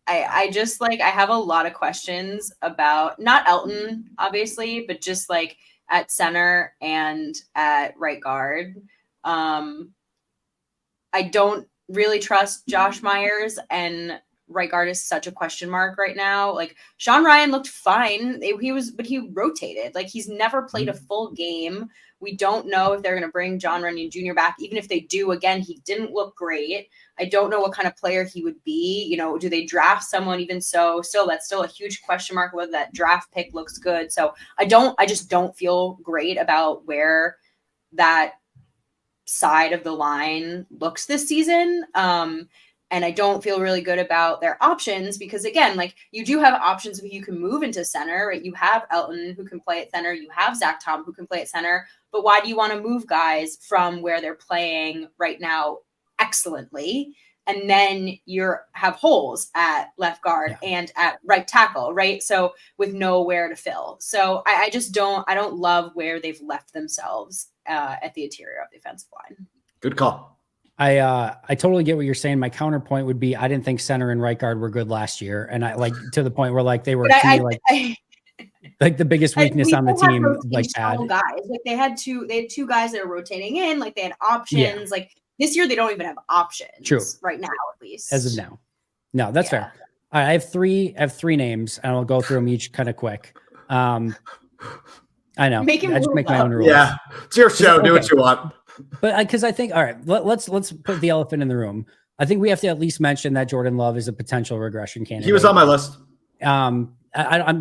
I just like, I have a lot of questions about not Elton, obviously, but just like at center and at right guard. I don't really trust Josh Myers, and right guard is such a question mark right now. Like Sean Ryan looked fine. But he rotated. Like he's never played a full game. We don't know if they're going to bring John Runyon Jr. back. Even if they do, again, he didn't look great. I don't know what kind of player he would be. You know, do they draft someone even so? Still, that's still a huge question mark whether that draft pick looks good. So I just don't feel great about where that side of the line looks this season. And I don't feel really good about their options because, again, like you do have options where you can move into center, right? You have Elton who can play at center. You have Zach Tom who can play at center. But why do you want to move guys from where they're playing right now excellently? And then you have holes at left guard and at right tackle, right? So with nowhere to fill. So I don't love where they've left themselves at the interior of the offensive line. Good call. I totally get what you're saying. My counterpoint would be I didn't think center and right guard were good last year, and I like to the point where like they were like the biggest weakness on the team. Like guys, like they had two guys that are rotating in, like they had options. Yeah. Like this year they don't even have options. True. Right now, at least as of now. No, that's fair. All right, I have three names, and I'll go through them each kind of quick. I know. I just make my own rules. Yeah, it's your show. Do what you want. But because I think, all right, let's put the elephant in the room. I think we have to at least mention that Jordan Love is a potential regression candidate. He was on my list.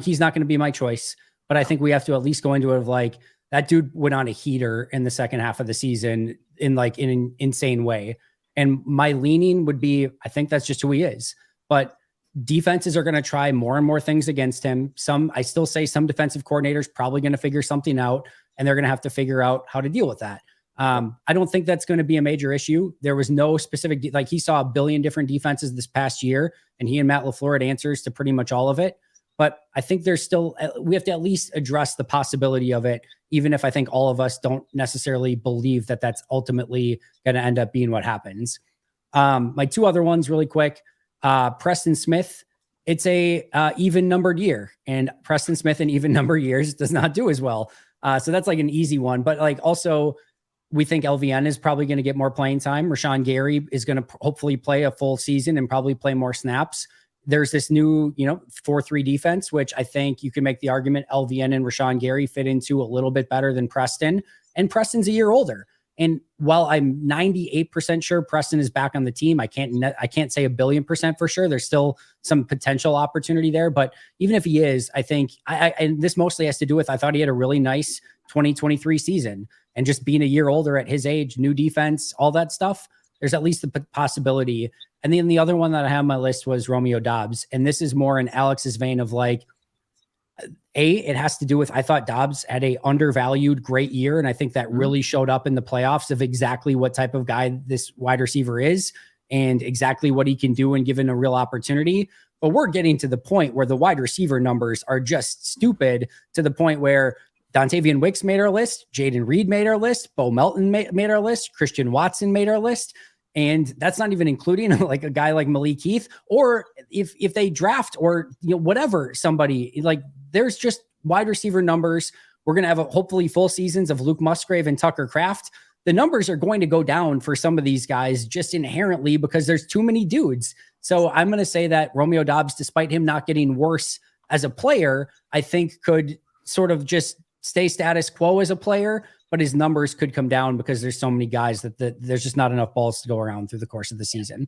He's not going to be my choice, but I think we have to at least go into it of like that dude went on a heater in the second half of the season in an insane way. And my leaning would be, I think that's just who he is. But defenses are going to try more and more things against him. I still say some defensive coordinators probably going to figure something out, and they're going to have to figure out how to deal with that. I don't think that's going to be a major issue. There was no specific, like he saw a billion different defenses this past year, and he and Matt LaFleur had answers to pretty much all of it. But I think there's still, we have to at least address the possibility of it, even if I think all of us don't necessarily believe that that's ultimately going to end up being what happens. My two other ones really quick, Preston Smith, it's a even numbered year, and Preston Smith in even numbered years does not do as well. So that's like an easy one, but like also, we think LVN is probably going to get more playing time. Rashawn Gary is going to hopefully play a full season and probably play more snaps. There's this new, 4-3 defense, which I think you can make the argument LVN and Rashawn Gary fit into a little bit better than Preston. And Preston's a year older. And while I'm 98% sure Preston is back on the team, I can't say 1,000,000,000% for sure. There's still some potential opportunity there. But even if he is, I think and this mostly has to do with, I thought he had a really nice 2023 season, and just being a year older at his age, new defense, all that stuff. There's at least the possibility. And then the other one that I have on my list was Romeo Doubs. And this is more in Alex's vein of like, it has to do with, I thought Doubs had a undervalued great year. And I think that really showed up in the playoffs of exactly what type of guy this wide receiver is and exactly what he can do when given a real opportunity. But we're getting to the point where the wide receiver numbers are just stupid, to the point where Dontavian Wicks made our list, Jaden Reed made our list, Bo Melton made our list, Christian Watson made our list. And that's not even including like a guy like Malik Heath, or if they draft, or whatever, somebody like, there's just wide receiver numbers. We're going to have hopefully full seasons of Luke Musgrave and Tucker Kraft. The numbers are going to go down for some of these guys just inherently because there's too many dudes. So I'm going to say that Romeo Doubs, despite him not getting worse as a player, I think could sort of just stay status quo as a player, but his numbers could come down because there's so many guys that there's just not enough balls to go around through the course of the season.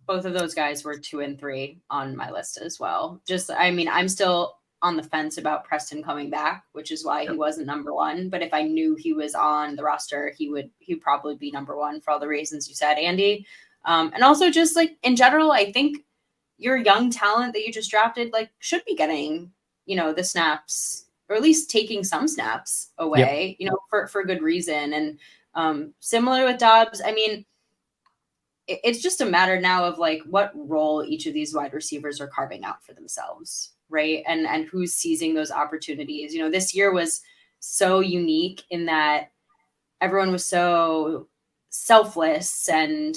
Both of those guys were 2 and 3 on my list as well. I'm still on the fence about Preston coming back, which is why he wasn't number one. But if I knew he was on the roster, he'd probably be number one for all the reasons you said, Andy. And also just like in general, I think your young talent that you just drafted, like, should be getting, the snaps, or at least taking some snaps away, for good reason. And similar with Doubs, I mean, it's just a matter now of like what role each of these wide receivers are carving out for themselves, right? And who's seizing those opportunities. This year was so unique in that everyone was so selfless, and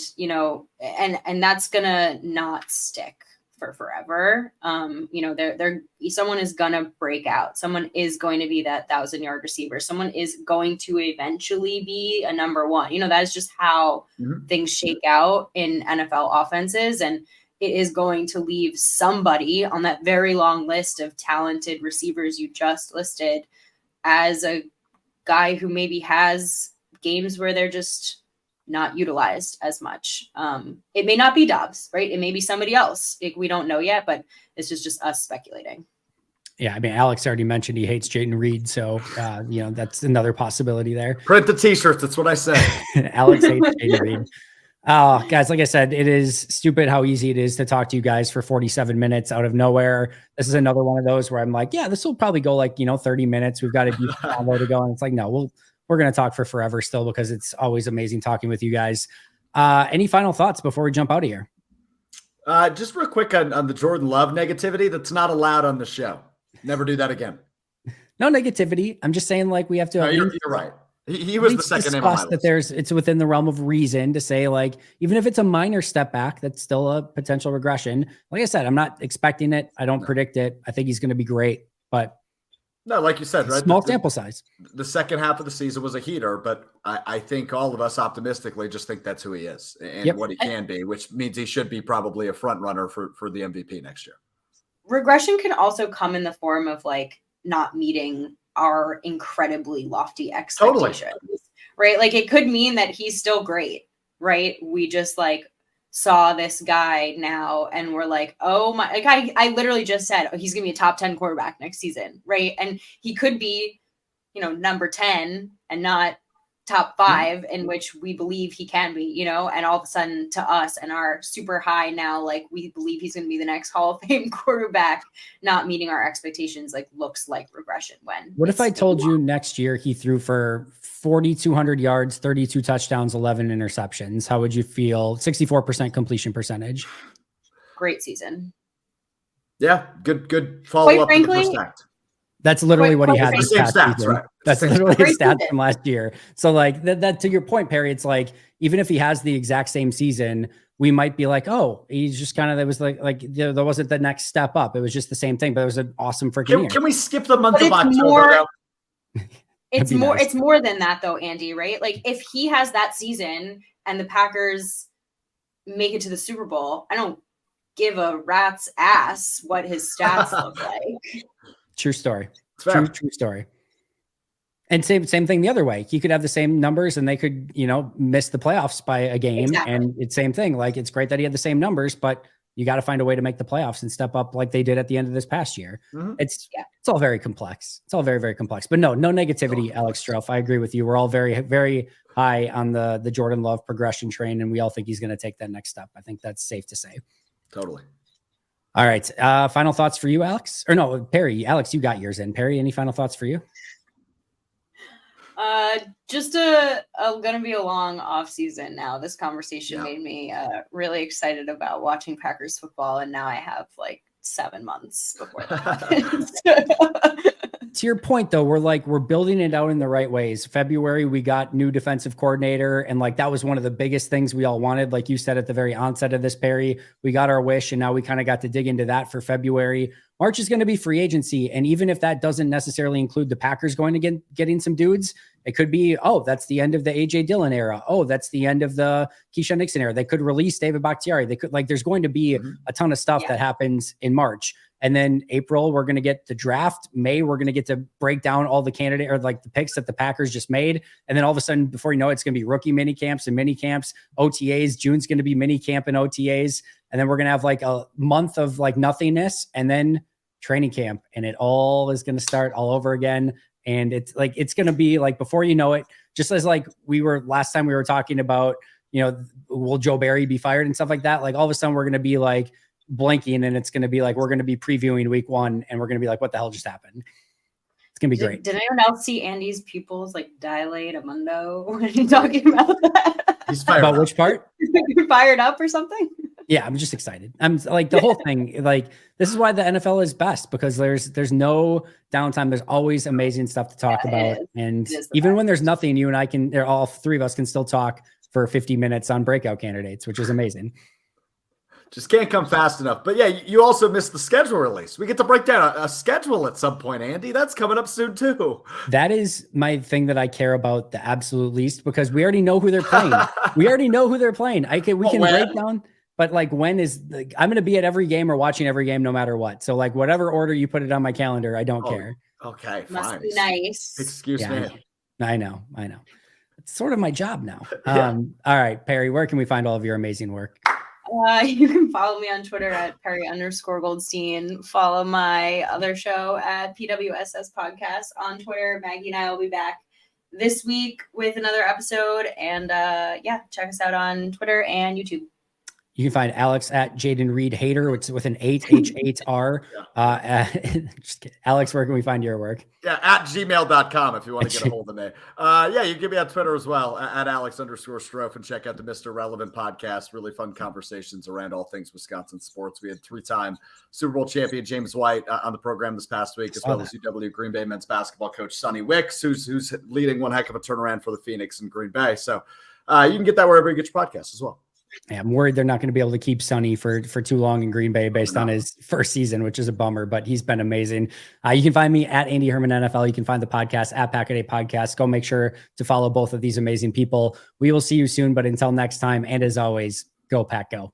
and that's gonna not stick for forever. Someone is gonna break out. Someone is going to be that 1,000-yard receiver. Someone is going to eventually be a number one. That is just how things shake out in NFL offenses, and it is going to leave somebody on that very long list of talented receivers you just listed as a guy who maybe has games where they're just not utilized as much. It may not be Doubs, right? It may be somebody else. We don't know yet, but this is just us speculating. Yeah, I mean, Alex already mentioned he hates Jaden Reed, so that's another possibility there. Print the t-shirts. That's what I said. Alex hates Jaden Reed. Guys, like I said, it is stupid how easy it is to talk to you guys for 47 minutes out of nowhere. This is another one of those where I'm like, yeah, this will probably go like 30 minutes. We've got a deep convo to go, and it's like, no, we're going to talk for forever still, because it's always amazing talking with you guys. Any final thoughts before we jump out of here? Just real quick on the Jordan Love negativity. That's not allowed on the show. Never do that again. No negativity. I'm just saying, like, we have to. No, you're right. He was the second name on my list. That it's within the realm of reason to say, like, even if it's a minor step back, that's still a potential regression. Like I said, I'm not expecting it. I don't predict it. I think he's going to be great, but no, like you said, right? Small sample size. The second half of the season was a heater, but I think all of us optimistically just think that's who he is and what he can be, which means he should be probably a front runner for the MVP next year. Regression can also come in the form of like not meeting our incredibly lofty expectations, right? Like it could mean that he's still great, right? We just like saw this guy now and we're like, oh my, like I literally just said, oh, he's gonna be a top 10 quarterback next season, right? And he could be, number 10 and not top 5, in which we believe he can be, and all of a sudden to us and our super high now, like we believe he's going to be the next Hall of Fame quarterback, not meeting our expectations, like looks like regression. What if I told you next year he threw for 4,200 yards, 32 touchdowns, 11 interceptions? How would you feel? 64% completion percentage. Great season. Yeah. Good follow up. Frankly, that's literally what he had this past season. Right? That's literally his stats from last year. So like that to your point, Perri, it's like, even if he has the exact same season, we might be like, oh, he's just kind of, that was like there wasn't the next step up. It was just the same thing, but it was an awesome freaking year. Can we skip the month of October? It's more than that though, Andy, right? Like if he has that season and the Packers make it to the Super Bowl, I don't give a rat's ass what his stats look like. True story. True story. And same thing the other way. He could have the same numbers and they could, miss the playoffs by a game. Exactly. And it's same thing. Like, it's great that he had the same numbers, but you got to find a way to make the playoffs and step up like they did at the end of this past year. Mhm. It's all very complex. It's all very, very complex, but no negativity, Alex Strouf. I agree with you. We're all very, very high on the Jordan Love progression train. And we all think he's going to take that next step. I think that's safe to say. Totally. All right. Final thoughts for you, Alex? Or no, Perri. Alex, you got yours in. Perri, any final thoughts for you? Just gonna be a long off season now. This conversation made me really excited about watching Packers football, and now I have like 7 months before that. To your point, though, we're building it out in the right ways. February, we got new defensive coordinator, and like that was one of the biggest things we all wanted. Like you said at the very onset of this, Perri, we got our wish, and now we kind of got to dig into that for February. March is going to be free agency, and even if that doesn't necessarily include the Packers going to getting some dudes, it could be, that's the end of the AJ Dillon era. That's the end of the Keyshawn Nixon era. They could release David Bakhtiari. They could, there's going to be a ton of stuff that happens in March. And then April, we're going to get the draft. May, we're going to get to break down all the candidate or like the picks that the Packers just made. And then all of a sudden, before you know it, it's going to be rookie mini camps and mini camps, OTAs. June's going to be mini camp and OTAs. And then we're going to have like a month of like nothingness and then training camp. And it all is going to start all over again. And it's like, it's going to be like, before you know it, just as like last time we were talking about, will Joe Barry be fired and stuff like that? Like all of a sudden we're going to be like blinking and it's going to be like, we're going to be previewing week 1 and we're going to be like, what the hell just happened? It's going to be great. Did anyone else see Andy's pupils like dilate a mundo when you're talking about that? He's fired about up. Which part? You're fired up or something? Yeah, I'm just excited. I'm like the whole thing. Like this is why the NFL is best, because there's no downtime. There's always amazing stuff to talk about. And even when there's nothing, you and I all 3 of us can still talk for 50 minutes on breakout candidates, which is amazing. Just can't come fast enough. But yeah, you also missed the schedule release. We get to break down a schedule at some point, Andy. That's coming up soon too. That is my thing that I care about the absolute least, because we already know who they're playing. We can break down. But like, when is I'm going to be at every game or watching every game, no matter what. So like, whatever order you put it on my calendar, I don't care. Okay, must fine. be nice. Excuse me. I know. It's sort of my job now. All right, Perri, where can we find all of your amazing work? You can follow me on Twitter at Perri_Goldstein. Follow my other show at PWSS Podcast on Twitter. Maggie and I will be back this week with another episode. And check us out on Twitter and YouTube. You can find Alex at Jaden Reed Hater, which is with an 8 H8R. Just kidding. Alex, where can we find your work? Yeah, at gmail.com if you want to get a hold of me. You can get me on Twitter as well, at Alex_Strouf, and check out the Mr. Relevant podcast. Really fun conversations around all things Wisconsin sports. We had 3-time Super Bowl champion James White on the program this past week, as well as UW Green Bay men's basketball coach Sonny Wicks, who's leading one heck of a turnaround for the Phoenix and Green Bay. So you can get that wherever you get your podcasts as well. Yeah, I'm worried they're not going to be able to keep Sonny for too long in Green Bay based on his first season, which is a bummer, but he's been amazing. You can find me at Andy Herman NFL. You can find the podcast at Pack-A-Day Podcast. Go make sure to follow both of these amazing people. We will see you soon, but until next time, and as always, go Pack Go.